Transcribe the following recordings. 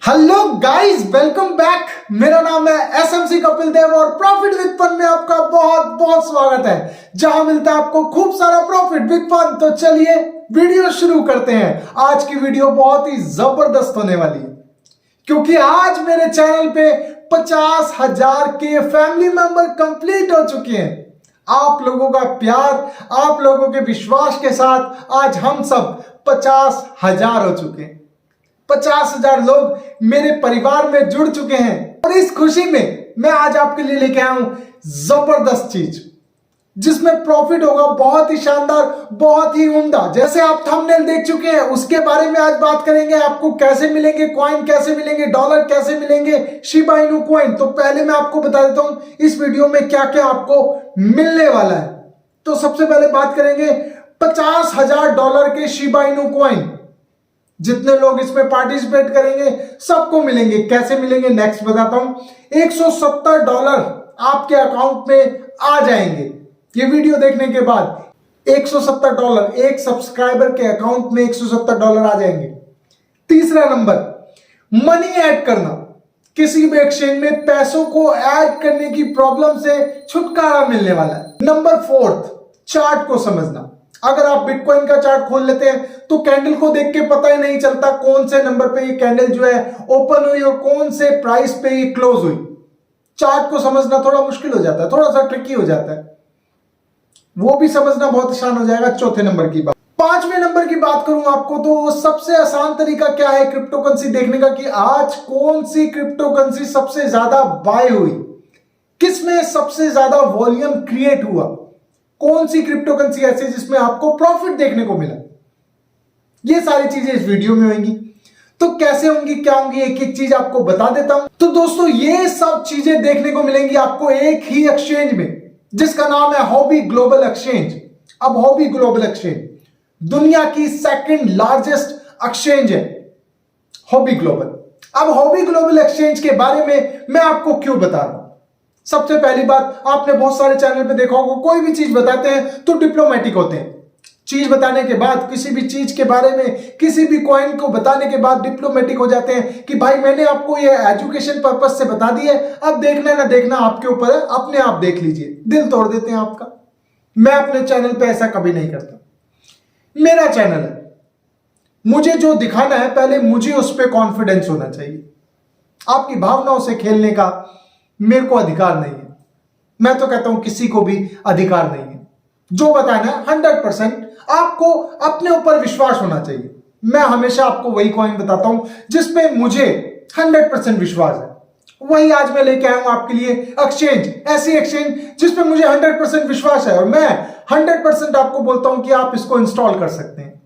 Hello guys, welcome back. मेरा नाम है एसएमसी कपिल देव और प्रॉफिट विद फन में आपका बहुत बहुत स्वागत है, जहां मिलता है आपको खूब सारा प्रॉफिट विद फन। तो चलिए वीडियो शुरू करते हैं। आज की वीडियो बहुत ही जबरदस्त होने वाली है, क्योंकि आज मेरे चैनल पे 50,000 के फैमिली मेंबर कंप्लीट हो चुके हैं। आप लोगों का प्यार, आप लोगों के विश्वास के साथ आज हम सब 50,000 हो चुके हैं। 50,000 लोग मेरे परिवार में जुड़ चुके हैं और इस खुशी में मैं आज आपके लिए लेके आया हूं जबरदस्त चीज, जिसमें प्रॉफिट होगा बहुत ही शानदार, बहुत ही उम्दा। जैसे आप थंबनेल देख चुके हैं, उसके बारे में आज बात करेंगे। आपको कैसे मिलेंगे कॉइन, कैसे मिलेंगे डॉलर, कैसे मिलेंगे शिबा इनू कॉइन। तो पहले मैं आपको बता देता हूं इस वीडियो में क्या क्या आपको मिलने वाला है। तो सबसे पहले बात करेंगे $50,000 के शिबा इनू कॉइन। जितने लोग इसमें पार्टिसिपेट करेंगे सबको मिलेंगे। कैसे मिलेंगे नेक्स्ट बताता हूं। $170 आपके अकाउंट में आ जाएंगे ये वीडियो देखने के बाद। $170 एक सब्सक्राइबर के अकाउंट में $170 आ जाएंगे। तीसरा नंबर, मनी ऐड करना। किसी भी एक्सचेंज में पैसों को ऐड करने की प्रॉब्लम से छुटकारा मिलने वाला है। नंबर 4, चार्ट को समझना। अगर आप बिटकॉइन का चार्ट खोल लेते हैं तो कैंडल को देख के पता ही नहीं चलता कौन से नंबर पे ये कैंडल जो है ओपन हुई और कौन से प्राइस पे ये क्लोज हुई। चार्ट को समझना थोड़ा मुश्किल हो जाता है, थोड़ा सा ट्रिकी हो जाता है, वो भी समझना बहुत आसान हो जाएगा। चौथे नंबर की बात। पांचवें नंबर की बात करूं आपको तो सबसे आसान तरीका क्या है क्रिप्टो करेंसी देखने का, कि आज कौन सी क्रिप्टो करेंसी सबसे ज्यादा बाय हुई, किसमें सबसे ज्यादा वॉल्यूम क्रिएट हुआ, कौन सी क्रिप्टो करेंसी ऐसी जिसमें आपको प्रॉफिट देखने को मिला। ये सारी चीजें इस वीडियो में होंगी। तो कैसे होंगी, क्या होंगी, एक एक चीज आपको बता देता हूं। तो दोस्तों ये सब चीजें देखने को मिलेंगी आपको एक ही एक्सचेंज में, जिसका नाम है हॉबी ग्लोबल एक्सचेंज। अब हॉबी ग्लोबल एक्सचेंज दुनिया की सेकंड लार्जेस्ट एक्सचेंज है, हॉबी ग्लोबल। अब हॉबी ग्लोबल एक्सचेंज के बारे में मैं आपको क्यों बता रहा हूं। सबसे पहली बात, आपने बहुत सारे चैनल पे देखा होगा, कोई भी चीज बताते हैं तो डिप्लोमेटिक होते हैं। चीज बताने के बाद, किसी भी चीज के बारे में, किसी भी कॉइन को बताने के बाद डिप्लोमेटिक हो जाते हैं कि भाई मैंने आपको ये एजुकेशन पर्पस से बता दी है, अब देखना ना देखना आपके ऊपर है, अपने आप देख लीजिए। दिल तोड़ देते हैं आपका। मैं अपने चैनल पे ऐसा कभी नहीं करता। मेरा चैनल है, मुझे जो दिखाना है पहले मुझे उस पर कॉन्फिडेंस होना चाहिए। आपकी भावनाओं से खेलने का मेरे को अधिकार नहीं है। मैं तो कहता हूं किसी को भी अधिकार नहीं है। जो बताना है 100% आपको अपने ऊपर विश्वास होना चाहिए। मैं हमेशा आपको वही कॉइन बताता हूं जिसपे मुझे 100% विश्वास है। वही आज मैं लेके आया हूं आपके लिए एक्सचेंज, ऐसी एक्सचेंज जिसपे मुझे 100% विश्वास है और मैं 100% आपको बोलता हूं कि आप इसको इंस्टॉल कर सकते हैं।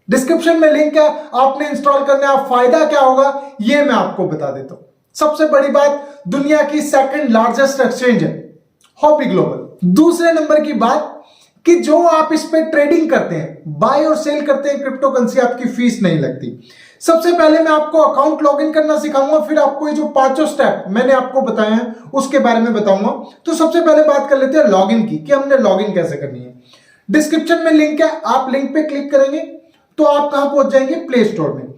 डिस्क्रिप्शन में लिंक है, आपने इंस्टॉल करना है। फायदा क्या होगा यह मैं आपको बता देता हूं। सबसे बड़ी बात, दुनिया की सेकंड लार्जेस्ट एक्सचेंज है हॉबी ग्लोबल। दूसरे नंबर की बात कि जो आप इस पे ट्रेडिंग करते हैं, बाय और सेल करते हैं क्रिप्टो करेंसी, आपकी फीस नहीं लगती। सबसे पहले मैं आपको अकाउंट लॉगिन करना सिखाऊंगा, फिर आपको ये जो पांचों स्टेप मैंने आपको बताए हैं उसके बारे में बताऊंगा। तो सबसे पहले बात कर लेते हैं लॉगिन की, कि हमने लॉगिन कैसे करनी है। डिस्क्रिप्शन में लिंक है, आप लिंक पे क्लिक करेंगे तो आप कहां पहुंच जाएंगे, प्ले स्टोर में।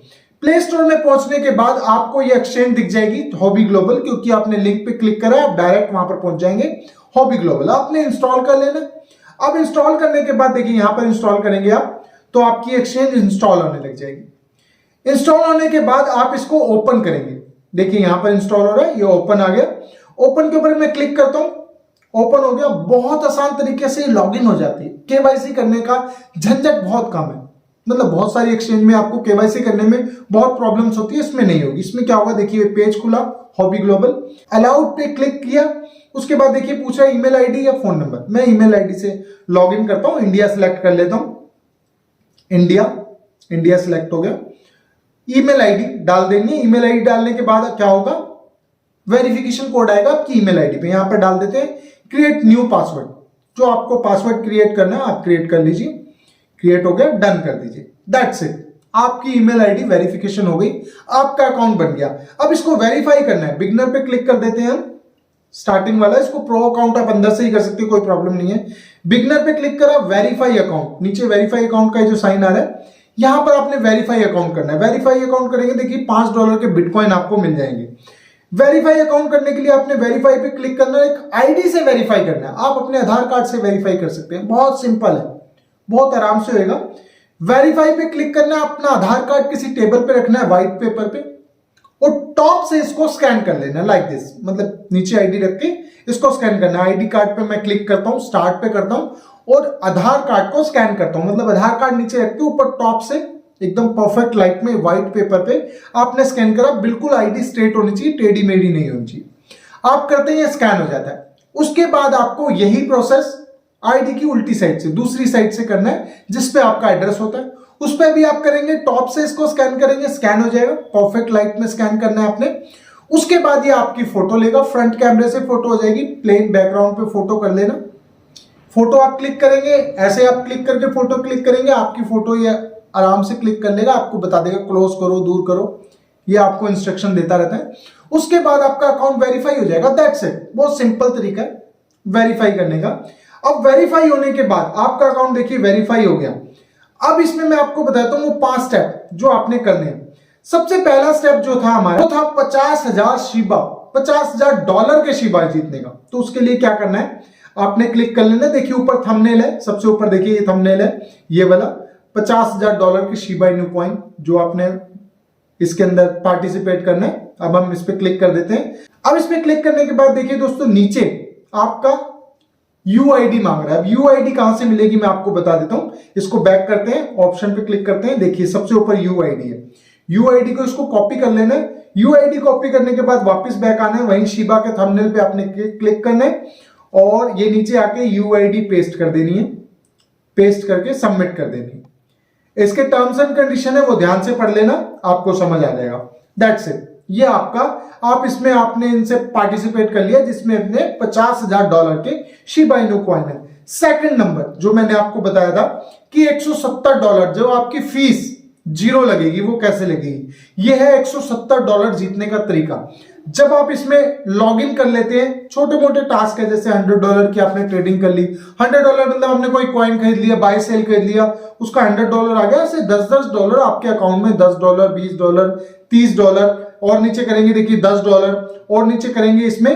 प्ले स्टोर में पहुंचने के बाद आपको ये एक्सचेंज दिख जाएगी हॉबी ग्लोबल, क्योंकि आपने लिंक पे क्लिक करा है, आप डायरेक्ट वहां पर पहुंच जाएंगे हॉबी ग्लोबल। आपने इंस्टॉल कर लेना। अब इंस्टॉल करने के बाद देखिए यहां पर इंस्टॉल करेंगे आप तो आपकी एक्सचेंज इंस्टॉल होने लग जाएगी। इंस्टॉल होने के बाद आप इसको ओपन करेंगे। देखिए यहां पर इंस्टॉल हो रहा है, ये ओपन आ गया। ओपन के ऊपर मैं क्लिक करता हूं, ओपन हो गया। बहुत आसान तरीके से लॉगिन हो जाती है। केवाईसी करने का झंझट बहुत कम है। मतलब बहुत सारी एक्सचेंज में आपको केवाईसी करने में बहुत प्रॉब्लम्स होती है, इसमें नहीं होगी। इसमें क्या होगा, देखिए पेज खुला हॉबी ग्लोबल, अलाउड पे क्लिक किया। उसके बाद देखिए पूछा ईमेल आईडी या फोन नंबर। मैं ईमेल आईडी से लॉगिन करता हूं, इंडिया सिलेक्ट कर लेता हूं। इंडिया सिलेक्ट हो गया। ईमेल आईडी डाल देंगे। ईमेल आईडी डालने के बाद क्या होगा, वेरिफिकेशन कोड आएगा आपकी ईमेल आईडी पे। यहां पर डाल देते हैं क्रिएट न्यू पासवर्ड। जो आपको पासवर्ड क्रिएट करना है आप क्रिएट कर लीजिए। क्रिएट हो गया, डन कर दीजिए। दैट्स इट, आपकी ईमेल आईडी वेरिफिकेशन हो गई, आपका अकाउंट बन गया। अब इसको वेरीफाई करना है, बिगनर पे क्लिक कर देते हैं हम, स्टार्टिंग वाला। इसको प्रो अकाउंट आप अंदर से ही कर सकते हो, कोई प्रॉब्लम नहीं है। बिगनर पे क्लिक करा, वेरीफाई अकाउंट, नीचे वेरीफाई अकाउंट का जो साइन आ रहा है यहां पर आपने वेरीफाई अकाउंट करना है। वेरीफाई अकाउंट करेंगे, देखिए $5 के बिटकॉइन आपको मिल जाएंगे। वेरीफाई अकाउंट करने के लिए आपने वेरीफाई पे क्लिक करना है, एक आईडी से वेरीफाई करना है। आप अपने आधार कार्ड से वेरीफाई कर सकते हैं, बहुत सिंपल है, बहुत आराम से होएगा। वेरीफाई पे क्लिक करना है, अपना आधार कार्ड किसी टेबल पे रखना है व्हाइट पेपर पे, और टॉप से इसको स्कैन कर लेना है लाइक दिस, मतलब नीचे आईडी रख के इसको स्कैन करना है। आईडी कार्ड पे मैं क्लिक करता हूं, स्टार्ट पे करता हूं और आधार कार्ड को स्कैन करता हूं, मतलब आधार कार्ड नीचे रख के ऊपर टॉप से एकदम परफेक्ट लाइट में व्हाइट पेपर पे आपने स्कैन करा, बिल्कुल आईडी स्ट्रेट होनी चाहिए, टेढ़ी मेढ़ी नहीं होनी चाहिए। आप करते हैं स्कैन हो जाता है। उसके बाद आपको यही प्रोसेस आईडी की उल्टी साइड से, दूसरी साइड से करना है जिसपे आपका एड्रेस होता है, उस पर भी आप करेंगे। टॉप से इसको स्कैन करेंगे, स्कैन हो जाएगा, परफेक्ट लाइट में स्कैन करना है आपने। उसके बाद ये आपकी फोटो लेगा, फ्रंट कैमरे से फोटो हो जाएगी, प्लेन बैकग्राउंड पे फोटो कर लेना। फोटो आप क्लिक करेंगे, ऐसे आप क्लिक करके फोटो क्लिक करेंगे, आपकी फोटो ये आराम से क्लिक कर लेगा, आपको बता देगा क्लोज करो, दूर करो, ये आपको इंस्ट्रक्शन देता रहता है। उसके बाद आपका अकाउंट वेरीफाई हो जाएगा, दैट्स इट। बहुत सिंपल तरीका है वेरीफाई करने का। अब वेरीफाई होने के बाद आपका अकाउंट देखिए वेरीफाई हो गया। अब इसमें मैं आपको बताता हूं वो 5 स्टेप जो आपने करने हैं। सबसे पहला स्टेप जो था हमारा, वो था 50,000 शिबा, $50,000 के शिबा जीतने का। तो उसके लिए क्या करना है, आपने क्लिक कर लेना। देखिए ऊपर थंबनेल है, सबसे ऊपर देखिए ये थंबनेल है, ये वाला $50,000 के शिबा इनू कॉइन जो आपने इसके अंदर पार्टिसिपेट करना है। अब हम इस पर क्लिक कर देते हैं। अब इस पर क्लिक करने के बाद देखिए दोस्तों नीचे आपका यूआईडी मांग रहा है। अब यूआईडी कहां से मिलेगी मैं आपको बता देता हूं। इसको बैक करते हैं, ऑप्शन पे क्लिक करते हैं, देखिए सबसे ऊपर यूआईडी है। यूआईडी को इसको कॉपी कर लेना है। यूआईडी कॉपी करने के बाद वापस बैक आना है, वहीं शिबा के थंबनेल पे आपने क्लिक करना है और ये नीचे आके यूआईडी पेस्ट कर देनी है, पेस्ट करके सबमिट कर देनी है। इसके टर्म्स एंड कंडीशन है वो ध्यान से पढ़ लेना, आपको समझ आ जाएगा। दैट्स इट, ये आपका, आप इसमें आपने इनसे पार्टिसिपेट कर लिया जिसमें अपने $50,000 के शिबा इनू कॉइन है। सेकंड नंबर जो मैंने आपको बताया था कि $170 जो आपकी फीस जीरो लगेगी, वो कैसे लगेगी, ये है $170 जीतने का तरीका। जब आप इसमें लॉग इन कर लेते हैं, छोटे मोटे टास्क है, जैसे $100 की आपने ट्रेडिंग कर ली, $100 मतलब आपने कोई कॉइन खरीद लिया, बाय सेल खरीद लिया, उसका $100 आ गया, ऐसे $10 आपके अकाउंट में, $10, $20, $30 और नीचे करेंगे देखिए $10 और नीचे करेंगे इसमें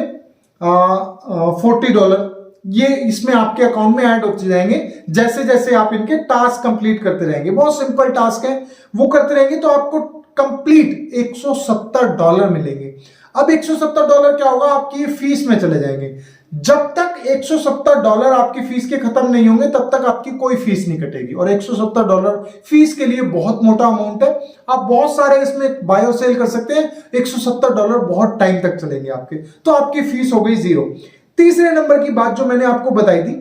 $40, ये इसमें आपके अकाउंट में ऐड होते जाएंगे जैसे जैसे आप इनके टास्क कंप्लीट करते रहेंगे। बहुत सिंपल टास्क है, वो करते रहेंगे तो आपको कंप्लीट $170 मिलेंगे। अब $170 क्या होगा, आपकी फीस में चले जाएंगे। जब तक $170 आपकी फीस के खत्म नहीं होंगे तब तक आपकी कोई फीस नहीं कटेगी, और $170 फीस के लिए बहुत मोटा अमाउंट है। आप बहुत सारे इसमें बाय और सेल कर सकते हैं, $170 बहुत टाइम तक चलेंगे आपके, तो आपकी फीस हो गई जीरो। तीसरे नंबर की बात जो मैंने आपको बताई थी,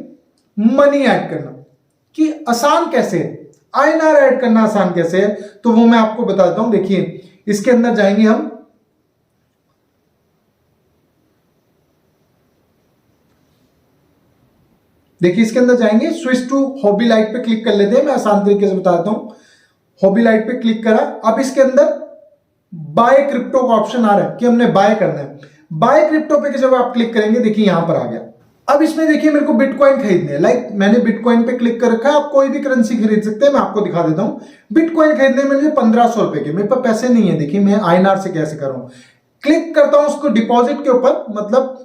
मनी ऐड करना, कि आसान कैसे है, INR ऐड करना आसान कैसे है, तो वो मैं आपको बताता हूं। देखिए इसके अंदर जाएंगे हम, देखिए इसके अंदर जाएंगे, स्विच टू हॉबी लाइट पे क्लिक कर लेते हैं, मैं आसान तरीके से बताता हूं। हॉबी लाइट पे क्लिक करा, अब इसके अंदर बाय क्रिप्टो का ऑप्शन आ रहा है कि हमने बाय करना है। बाय क्रिप्टो पे जब आप क्लिक करेंगे, देखिए यहां पर आ गया। अब इसमें देखिए मेरे को बिटकॉइन खरीदने हैं, लाइक मैंने बिटकॉइन पे क्लिक कर रखा है। आप कोई भी करेंसी खरीद सकते हैं, मैं आपको दिखा देता हूं। बिटकॉइन खरीदने में मुझे ₹1500 के, मेरे पास पैसे नहीं है, देखिए मैं INR से कैसे करूं। क्लिक करता हूं उसको डिपॉजिट के ऊपर, मतलब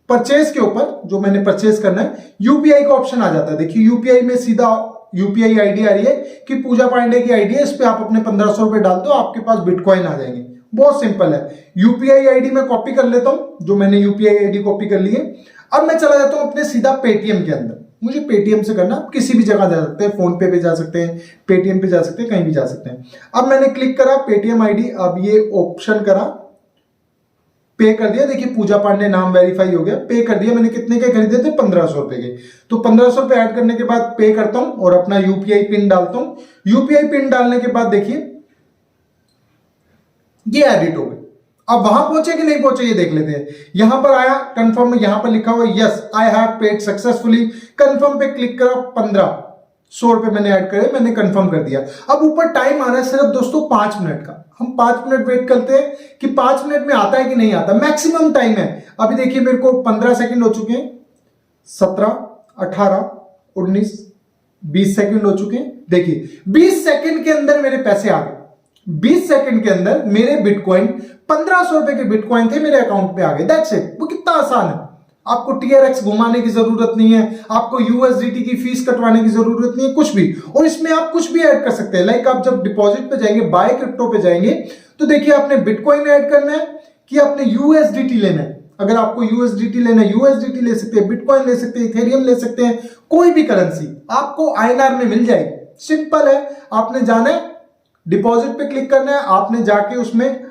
परचेज के ऊपर, जो मैंने परचेज करना है। यूपीआई का ऑप्शन आ जाता है, देखिए यूपीआई में सीधा यूपीआई आईडी आ रही है कि पूजा पांडे की आईडी है, इस पे आप अपने ₹1500 डाल दो, आपके पास बिटकॉइन आ जाएंगे। बहुत सिंपल है। यूपीआई आईडी में कॉपी कर लेता हूं, जो मैंने यूपीआई आईडी कॉपी कर ली है। अब मैं चला जाता हूं अपने सीधा पेटीएम के अंदर, मुझे पेटीएम से करना, आप किसी भी जगह जा सकते हैं, फोन पे जा सकते हैं, पेटीएम पे जा सकते हैं, कहीं भी जा सकते हैं। अब मैंने क्लिक करा पेटीएम आईडी, अब ये ऑप्शन करा, पे कर दिया, देखिए पूजा पांडे नाम वेरीफाई हो गया, पे कर दिया। मैंने कितने के खरीदे थे, ₹1500 के, तो ₹1500 ऐड करने के बाद पे करता हूं और अपना यूपीआई पिन डालता हूं। यूपीआई पिन डालने के बाद देखिए ये एडिट हो गए। अब वहां पहुंचे कि नहीं पहुंचे ये देख लेते हैं। यहां पर आया कंफर्म में, यहां पर लिखा हुआ yes I have paid successfully, confirm पे क्लिक करा, ₹1500 मैंने ऐड करे, मैंने कंफर्म कर दिया। अब ऊपर टाइम आ रहा है सिर्फ दोस्तों 5 मिनट का। हम 5 मिनट वेट करते हैं कि 5 मिनट में आता है कि नहीं आता, मैक्सिमम टाइम है। अभी देखिए मेरे को 15 सेकंड हो चुके हैं, 17, 18, 19, 20 सेकंड हो चुके हैं। देखिए 20 सेकंड के अंदर मेरे पैसे आ गए। 20 सेकंड के अंदर मेरे बिटकॉइन 1500 रुपए के बिटकॉइन थे, मेरे अकाउंट पे आ गए। That's it. वो कितना आसान है। आपको TRX घुमाने की जरूरत नहीं है, आपको USDT की फीस कटवाने की जरूरत नहीं है, कुछ भी। और इसमें आप कुछ भी ऐड कर सकते हैं। लाइक आप जब डिपॉजिट पे जाएंगे, बाय क्रिप्टो पे जाएंगे, तो देखिए आपने बिटकॉइन ऐड करना है कि आपने USDT लेना है। अगर आपको USDT लेना है, USDT ले सकते हैं, बिटकॉइन ले सकते हैं, इथेरियम ले सकते हैं, कोई भी करेंसी आपको INR में मिल जाएगी। सिंपल है। आपने जाना है, डिपॉजिट पे क्लिक करना है, आपने जाके उसमें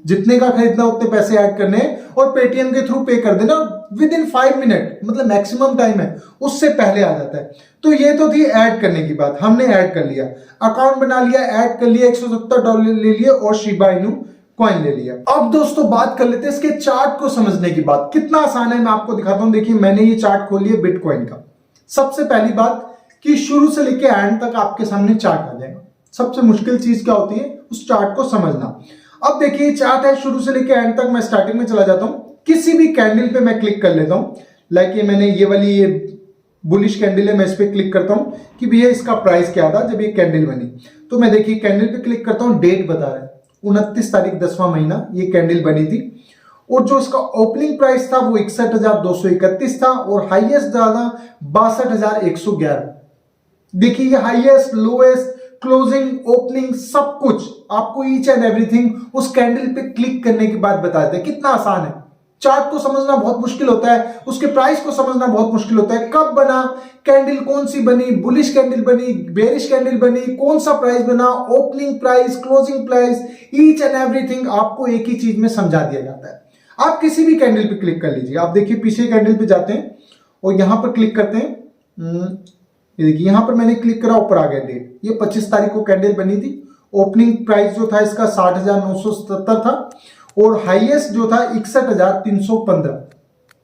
जितने का खरीदना उतने पैसे ऐड करने हैं और पेटीएम के थ्रू पे कर देना। विद इन 5 मिनट, मतलब मैक्सिमम टाइम है, उससे पहले आ जाता है। तो ये तो थी ऐड करने की बात। हमने ऐड कर लिया, अकाउंट बना लिया, ऐड कर लिया, $170 ले लिए और शिबा इनू कॉइन ले लिया। अब दोस्तों बात कर लेते हैं इसके चार्ट को समझने की बात। कितना आसान है मैं आपको दिखाता हूं। देखिए मैंने ये चार्ट खोल लिया बिटकॉइन का। सबसे पहली बात कि शुरू से लेकर एंड तक आपके सामने चार्ट आ जाएगा। सबसे मुश्किल चीज क्या होती है, उस चार्ट को समझना। अब देखिए चार्ट है शुरू से लेकर एंड तक। मैं स्टार्टिंग में चला जाता हूं, किसी भी कैंडल पे मैं क्लिक कर लेता हूं। लाइक ये मैंने ये वाली ये बुलिश कैंडल है, मैं इस पे क्लिक करता हूं कि भैया इसका प्राइस क्या था जब ये कैंडल बनी। तो मैं देखिए कैंडल पे क्लिक करता हूं, डेट बता रहा है 29 तारीख 10वां महीना ये कैंडल बनी थी। और जो इसका ओपनिंग प्राइस था वो 61,231 था और हाईएस्ट ज्यादा 62,111। देखिए ये हाईएस्ट, लोएस्ट, क्लोजिंग, ओपनिंग सब कुछ आपको ईच एंड एवरीथिंग उस कैंडल पे क्लिक करने के बाद बताते हैं। कितना आसान है। चार्ट को समझना बहुत मुश्किल होता है, उसके प्राइस को समझना बहुत मुश्किल होता है। कब बना कैंडल, कौन सी बनी, बुलिश कैंडल बनी, बेरिश कैंडल बनी, कौन सा प्राइस बना, opening price, closing price, each and everything आपको एक ही चीज में समझा दिया जाता है। आप किसी भी कैंडल पे क्लिक कर लीजिए। आप देखिए पीछे कैंडल पे जाते हैं और यहां पर क्लिक करते हैं। ये देखिए यहां पर मैंने क्लिक करा, ऊपर आ गया डेट। ये 25 तारीख को कैंडल बनी थी। ओपनिंग प्राइस जो था इसका 60,977 था और हाईएस्ट जो था 61,315।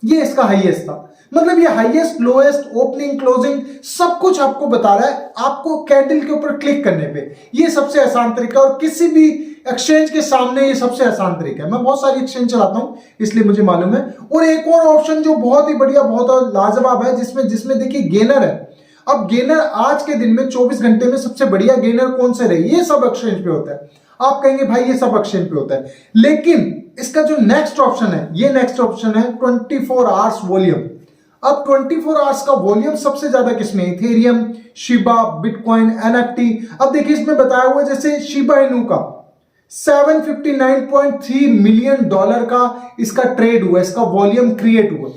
ये इसका हाईएस्ट था। मतलब ये हाईएस्ट, लोएस्ट, ओपनिंग, क्लोजिंग सब कुछ आपको बता रहा है आपको कैंडल के ऊपर क्लिक करने पे। ये सबसे आसान तरीका और किसी भी एक्सचेंज के सामने ये सबसे आसान तरीका है। मैं बहुत सारी एक्सचेंज चलाता हूं इसलिए मुझे मालूम है। और एक और ऑप्शन जो बहुत ही बढ़िया, बहुत लाजवाब है, जिसमें देखिए गेनर है। अब गेनर आज के दिन में 24 घंटे में सबसे बढ़िया गेनर कौन से रहे, ये सब एक्सचेंज पे होता है। आप कहेंगे भाई ये सब एक्सचेंज पे होता है, लेकिन इसका जो नेक्स्ट ऑप्शन है, ये नेक्स्ट ऑप्शन है 24 आवर्स वॉल्यूम। अब 24 आवर्स का वॉल्यूम सबसे ज्यादा किसमें, इथेरियम, शिबा, बिटकॉइन, NFT। अब देखिए इसमें बताया हुआ है जैसे शिबा इनू का $759.3 मिलियन का इसका ट्रेड हुआ, इसका वॉल्यूम क्रिएट हुआ।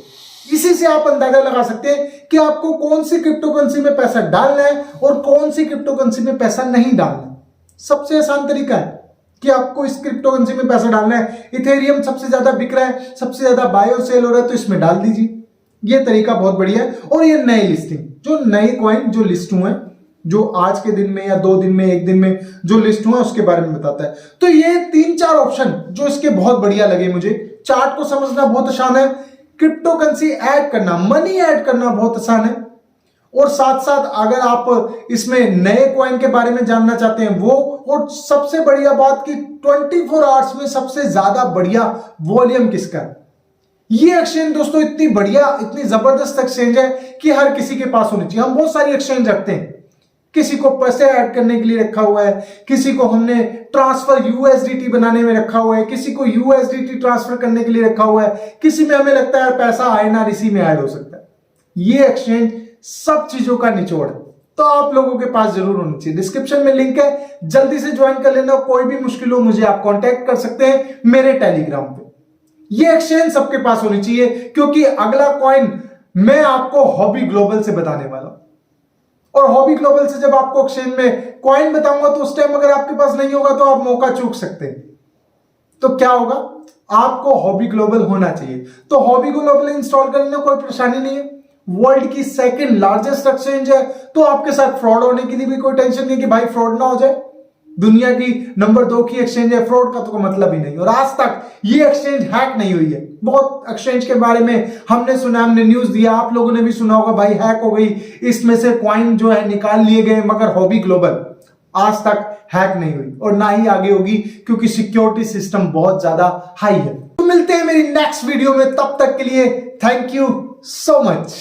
इसी से आप अंदाजा लगा सकते हैं कि आपको कौन सी क्रिप्टो करेंसी में पैसा डालना है और कौन सी क्रिप्टो करेंसी में पैसा नहीं डालना। सबसे आसान तरीका है कि आपको इस क्रिप्टो करेंसी में पैसा डालना है। इथेरियम सबसे ज्यादा बिक रहा है, सबसे ज्यादा बाय और सेल हो रहा है, तो इसमें डाल दीजिए। ये तरीका बहुत बढ़िया है। और ये नई लिस्टिंग, जो नए कॉइन जो लिस्ट हुए, जो आज के दिन में या 2 दिन में, 1 दिन में जो लिस्ट हुआ उसके बारे में बताता है। तो ये 3-4 ऑप्शन जो इसके बहुत बढ़िया लगे मुझे। चार्ट को समझना बहुत आसान है, क्रिप्टो करेंसी ऐड करना, मनी ऐड करना बहुत आसान है। और साथ साथ अगर आप इसमें नए कॉइन के बारे में जानना चाहते हैं वो, और सबसे बढ़िया बात कि 24 आवर्स में सबसे ज्यादा बढ़िया वॉल्यूम किसका है। ये एक्सचेंज दोस्तों इतनी बढ़िया, इतनी जबरदस्त एक्सचेंज है कि हर किसी के पास होनी चाहिए। हम बहुत सारी एक्सचेंज रखते हैं, किसी को पैसे ऐड करने के लिए रखा हुआ है, किसी को हमने ट्रांसफर USDT बनाने में रखा हुआ है, किसी को USDT ट्रांसफर करने के लिए रखा हुआ है, किसी में हमें लगता है पैसा INR इसी में ऐड हो सकता है। ये एक्सचेंज सब चीजों का निचोड़ है, तो आप लोगों के पास जरूर होनी चाहिए। डिस्क्रिप्शन में लिंक है, जल्दी से ज्वाइन कर लेना। कोई भी मुश्किल हो मुझे आप कांटेक्ट कर सकते हैं मेरे टेलीग्राम पे। ये एक्सचेंज सबके पास होनी चाहिए, क्योंकि अगला कॉइन मैं आपको हॉबी ग्लोबल से बताने वाला हूं। और हॉबी ग्लोबल से जब आपको एक्सचेंज में कॉइन बताऊंगा तो उस टाइम अगर आपके पास नहीं होगा तो आप मौका चूक सकते हैं। तो क्या होगा, आपको हॉबी ग्लोबल होना चाहिए। तो हॉबी ग्लोबल इंस्टॉल करने में कोई परेशानी नहीं है। वर्ल्ड की 2nd लार्जेस्ट एक्सचेंज है, तो आपके साथ फ्रॉड होने की भी कोई टेंशन नहीं कि भाई फ्रॉड ना हो जाए। दुनिया की नंबर 2 की एक्सचेंज है, फ्रॉड का तो कोई मतलब ही नहीं। और आज तक ये एक्सचेंज हैक नहीं हुई है। बहुत एक्सचेंज के बारे में हमने सुना, हमने न्यूज दिया, आप लोगों ने भी सुना होगा भाई हैक हो गई, इसमें से कॉइन जो है निकाल लिए गए, मगर हॉबी ग्लोबल आज तक हैक नहीं हुई और ना ही आगे होगी, क्योंकि सिक्योरिटी सिस्टम बहुत ज्यादा हाई है। तो मिलते हैं मेरी नेक्स्ट वीडियो में, तब तक के लिए थैंक यू सो मच।